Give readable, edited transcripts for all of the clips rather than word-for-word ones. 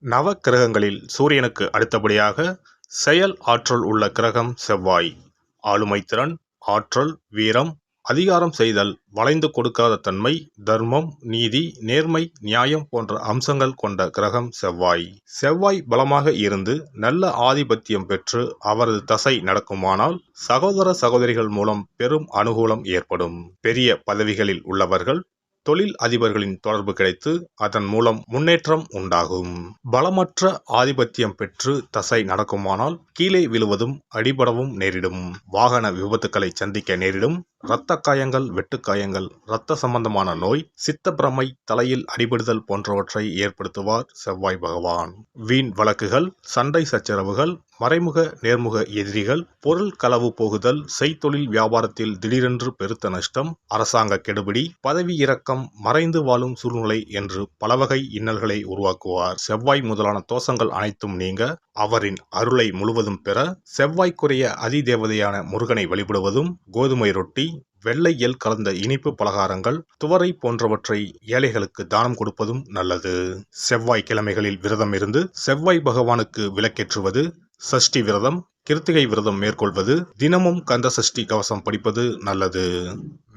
நவ கிரகங்களில் சூரியனுக்கு அடுத்தபடியாக செயல் ஆற்றல் உள்ள கிரகம் செவ்வாய். ஆளுமை திறன், ஆற்றல், வீரம், அதிகாரம் செய்தல், வளைந்து கொடுக்காத தன்மை, தர்மம், நீதி, நேர்மை, நியாயம் போன்ற அம்சங்கள் கொண்ட கிரகம் செவ்வாய். செவ்வாய் பலமாக இருந்து நல்ல ஆதிபத்தியம் பெற்று அவரது தசை நடக்குமானால் சகோதர சகோதரிகள் மூலம் பெரும் அனுகூலம் ஏற்படும். பெரிய பதவிகளில் உள்ளவர்கள், தொழில் அதிபர்களின் தொடர்பு கிடைத்து அதன் மூலம் முன்னேற்றம் உண்டாகும். பலமற்ற ஆதிபத்தியம் பெற்று தசை நடக்குமானால் கீழே விழுவதும் அடிபடவும் நேரிடும். வாகன விபத்துக்களை சந்திக்க நேரிடும். இரத்த காயங்கள், வெட்டுக்காயங்கள், இரத்த சம்பந்தமான நோய், சித்தப்பிரமை, தலையில் அடிபடுதல் போன்றவற்றை ஏற்படுத்துவார் செவ்வாய் பகவான். வீண் வழக்குகள், சண்டை சச்சரவுகள், மறைமுக நேர்முக எதிரிகள், பொருள் களவு போகுதல், செய்தொழில் வியாபாரத்தில் திடீரென்று பெருத்த நஷ்டம், அரசாங்க கெடுபிடி, பதவி இறக்கம், மறைந்து வாழும் சூழ்நிலை என்று பலவகை இன்னல்களை உருவாக்குவார். செவ்வாய் முதலான தோஷங்கள் அனைத்தும் நீங்க அவரின் அருளை முழுவதும் பெற செவ்வாய்க்குரிய அதிதேவதையான முருகனை வழிபடுவதும், கோதுமை ரொட்டி, வெள்ளை எள் கலந்த இனிப்பு பலகாரங்கள், துவரை போன்றவற்றை ஏழைகளுக்கு தானம் கொடுப்பதும் நல்லது. செவ்வாய் கிழமைகளில் விரதம் இருந்து செவ்வாய் பகவானுக்கு விளக்கேற்றுவது, சஷ்டி விரதம், கிருத்திகை விரதம் மேற்கொள்வது, தினமும் கந்த சஷ்டி கவசம் படிப்பது நல்லது.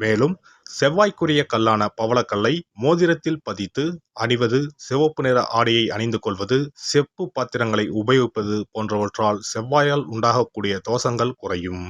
மேலும் செவ்வாய்க்குரிய கல்லான பவளக்கல்லை மோதிரத்தில் பதித்து அணிவது, சிவப்பு நிற ஆடையை அணிந்து கொள்வது, செப்பு பாத்திரங்களை உபயோகிப்பது போன்றவற்றால் செவ்வாயால் உண்டாகக்கூடிய தோஷங்கள் குறையும்.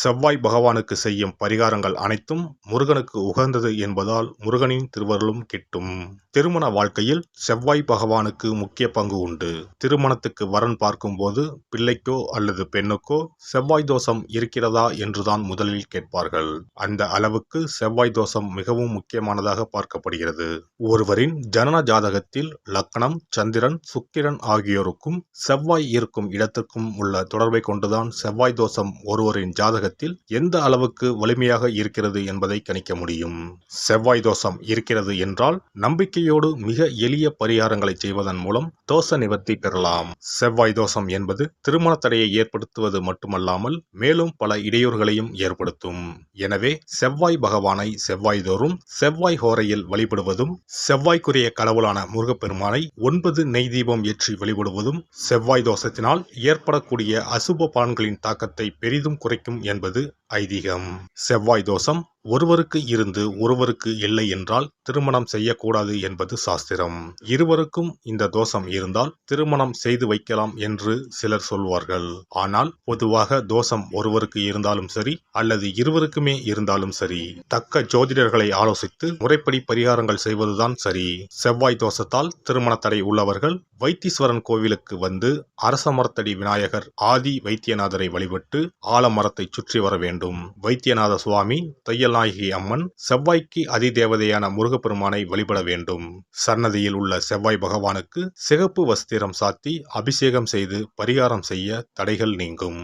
செவ்வாய் பகவானுக்கு செய்யும் பரிகாரங்கள் அனைத்தும் முருகனுக்கு உகந்தது என்பதால் முருகனின் திருவருளும் கிட்டும். திருமண வாழ்க்கையில் செவ்வாய் பகவானுக்கு முக்கிய பங்கு உண்டு. திருமணத்துக்கு வரன் பார்க்கும் போது பிள்ளைக்கோ அல்லது பெண்ணுக்கோ செவ்வாய் தோஷம் இருக்கிறதா என்றுதான் முதலில் கேட்பார்கள். அந்த அளவுக்கு செவ்வாய் தோஷம் மிகவும் முக்கியமானதாக பார்க்கப்படுகிறது. ஒருவரின் ஜனன ஜாதகத்தில் லக்னம், சந்திரன், சுக்கிரன் ஆகியோருக்கும் செவ்வாய் இருக்கும் இடத்துக்கும் உள்ள தொடர்பை கொண்டுதான் செவ்வாய் தோஷம் ஒருவரின் ஜாதகத்தில் எந்த அளவுக்கு வலிமையாக இருக்கிறது என்பதை கணிக்க முடியும். செவ்வாய் தோஷம் இருக்கிறது என்றால் நம்பிக்கையோடு மிக எளிய பரிகாரங்களை செய்வதன் மூலம் தோஷ நிவர்த்தி பெறலாம். செவ்வாய் தோஷம் என்பது திருமண தடையை ஏற்படுத்துவது மட்டுமல்லாமல் மேலும் பல இடையூறுகளையும் ஏற்படுத்தும். எனவே செவ்வாய் பகவானை செவ்வாய் தோறும் செவ்வாய் ஹோரையில் வழிபடுவதும், செவ்வாய்க்குரிய கடவுளான முருகப்பெருமானை 9 நெய் தீபம் ஏற்றி வழிபடுவதும் செவ்வாய் தோஷத்தினால் ஏற்படக்கூடிய அசுப பலன்களின் தாக்கத்தை பெரிதும் குறைக்கும் என்பது ஐதீகம். செவ்வாய் தோஷம் ஒருவருக்கு இருந்து ஒருவருக்கு இல்லை என்றால் திருமணம் செய்யக்கூடாது என்பது சாஸ்திரம். இருவருக்கும் இந்த தோஷம் இருந்தால் திருமணம் செய்து வைக்கலாம் என்று சிலர் சொல்வார்கள். ஆனால் பொதுவாக தோஷம் ஒருவருக்கு இருந்தாலும் சரி அல்லது இருவருக்குமே இருந்தாலும் சரி, தக்க ஜோதிடர்களை ஆலோசித்து முறைப்படி பரிகாரங்கள் செய்வதுதான் சரி. செவ்வாய் தோஷத்தால் திருமண தடை உள்ளவர்கள் வைத்தீஸ்வரன் கோவிலுக்கு வந்து அரச மரத்தடி விநாயகர், ஆதி வைத்தியநாதரை வழிபட்டு ஆலமரத்தை சுற்றி வர வேண்டும். வைத்தியநாத சுவாமி, தையல்நாயகி அம்மன், செவ்வாய்க்கு அதிதேவதையான முருகப்பெருமானை வழிபட வேண்டும். சன்னதியில் உள்ள செவ்வாய் பகவானுக்கு சிகப்பு வஸ்திரம் சாத்தி அபிஷேகம் செய்து பரிகாரம் செய்ய தடைகள் நீங்கும்.